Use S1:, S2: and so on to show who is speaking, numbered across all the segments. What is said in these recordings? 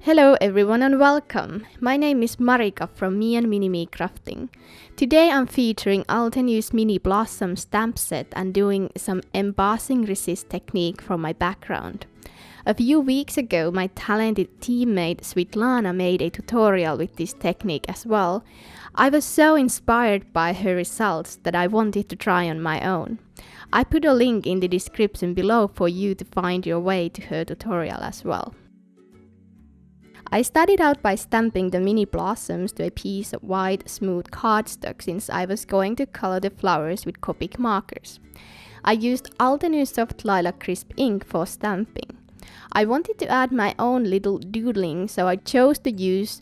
S1: Hello everyone and welcome. My name is Marika from Me and Mini Me Crafting. Today I'm featuring Altenew's Mini Blossom stamp set and doing some embossing resist technique from my background. A few weeks ago my talented teammate Svitlana made a tutorial with this technique as well. I was so inspired by her results that I wanted to try on my own. I put a link in the description below for you to find your way to her tutorial as well. I started out by stamping the mini blossoms to a piece of white smooth cardstock since I was going to color the flowers with Copic markers. I used Altenew Soft Lilac Crisp ink for stamping. I wanted to add my own little doodling, so I chose to use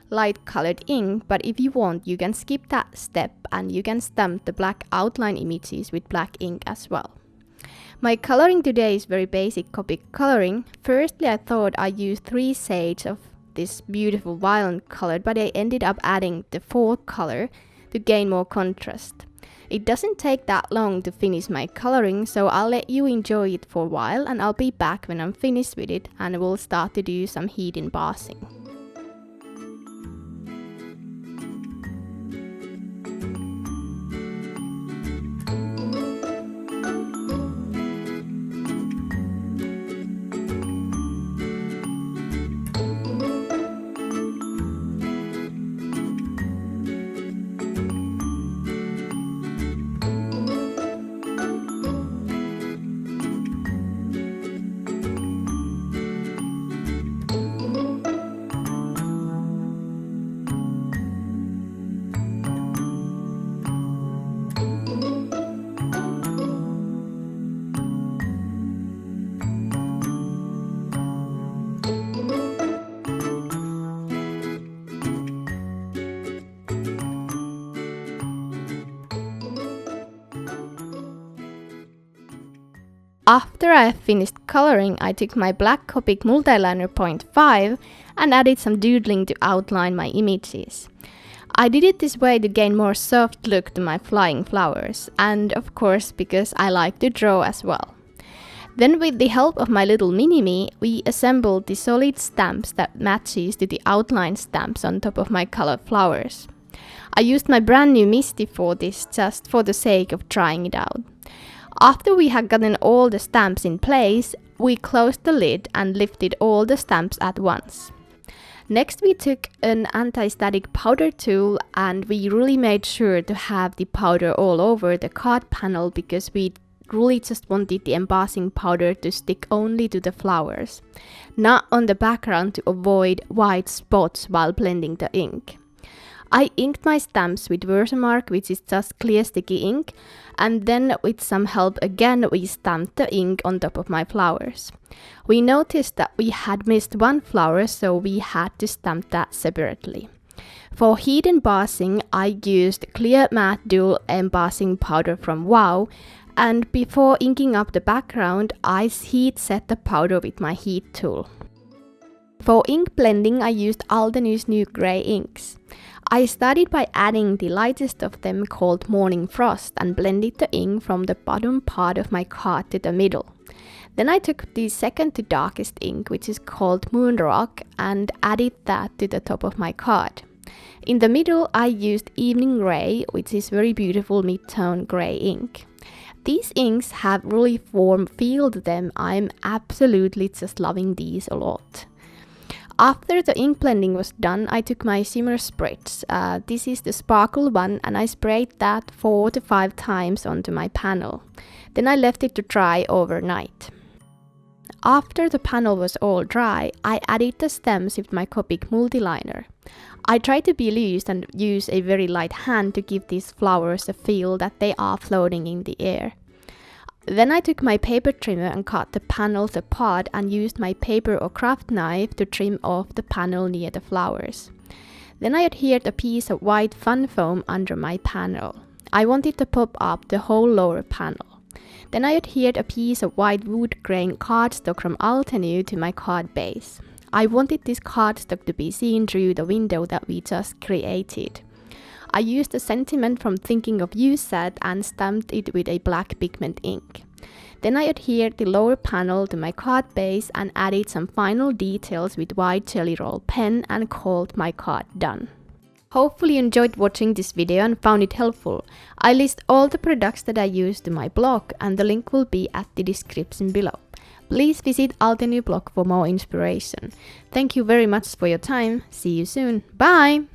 S1: light colored ink, but if you want you can skip that step and you can stamp the black outline images with black ink as well. My coloring today is very basic Copic coloring. Firstly I thought I used 3 shades of this beautiful violet color, but I ended up adding the 4th color to gain more contrast. It doesn't take that long to finish my coloring, so I'll let you enjoy it for a while and I'll be back when I'm finished with it and we'll start to do some heat embossing. After I finished coloring, I took my black Copic Multiliner 0.5 and added some doodling to outline my images. I did it this way to gain more soft look to my flying flowers, and of course because I like to draw as well. Then with the help of my little mini-me, we assembled the solid stamps that matches to the outline stamps on top of my colored flowers. I used my brand new Misty for this just for the sake of trying it out. After we had gotten all the stamps in place, we closed the lid and lifted all the stamps at once. Next we took an anti-static powder tool and we really made sure to have the powder all over the card panel because we really just wanted the embossing powder to stick only to the flowers, not on the background to avoid white spots while blending the ink. I inked my stamps with Versamark, which is just clear sticky ink, and then with some help again we stamped the ink on top of my flowers. We noticed that we had missed one flower, so we had to stamp that separately. For heat embossing, I used clear matte dual embossing powder from Wow, and before inking up the background, I heat set the powder with my heat tool. For ink blending, I used Altenew's new grey inks. I started by adding the lightest of them called Morning Frost and blended the ink from the bottom part of my card to the middle. Then I took the second to darkest ink, which is called Moon Rock, and added that to the top of my card. In the middle I used Evening Grey, which is very beautiful mid-tone grey ink. These inks have really warm feel to them. I'm absolutely just loving these a lot. After the ink blending was done, I took my shimmer spritz. This is the sparkle one and I sprayed that 4 to 5 times onto my panel. Then I left it to dry overnight. After the panel was all dry, I added the stems with my Copic Multiliner. I tried to be loose and use a very light hand to give these flowers a feel that they are floating in the air. Then I took my paper trimmer and cut the panels apart and used my paper or craft knife to trim off the panel near the flowers. Then I adhered a piece of white fun foam under my panel. I wanted to pop up the whole lower panel. Then I adhered a piece of white wood grain cardstock from Altenew to my card base. I wanted this cardstock to be seen through the window that we just created. I used a sentiment from Thinking of You set and stamped it with a black pigment ink. Then I adhered the lower panel to my card base and added some final details with white Jelly Roll pen and called my card done. Hopefully you enjoyed watching this video and found it helpful. I list all the products that I used in my blog and the link will be at the description below. Please visit Altenew blog for more inspiration. Thank you very much for your time. See you soon. Bye!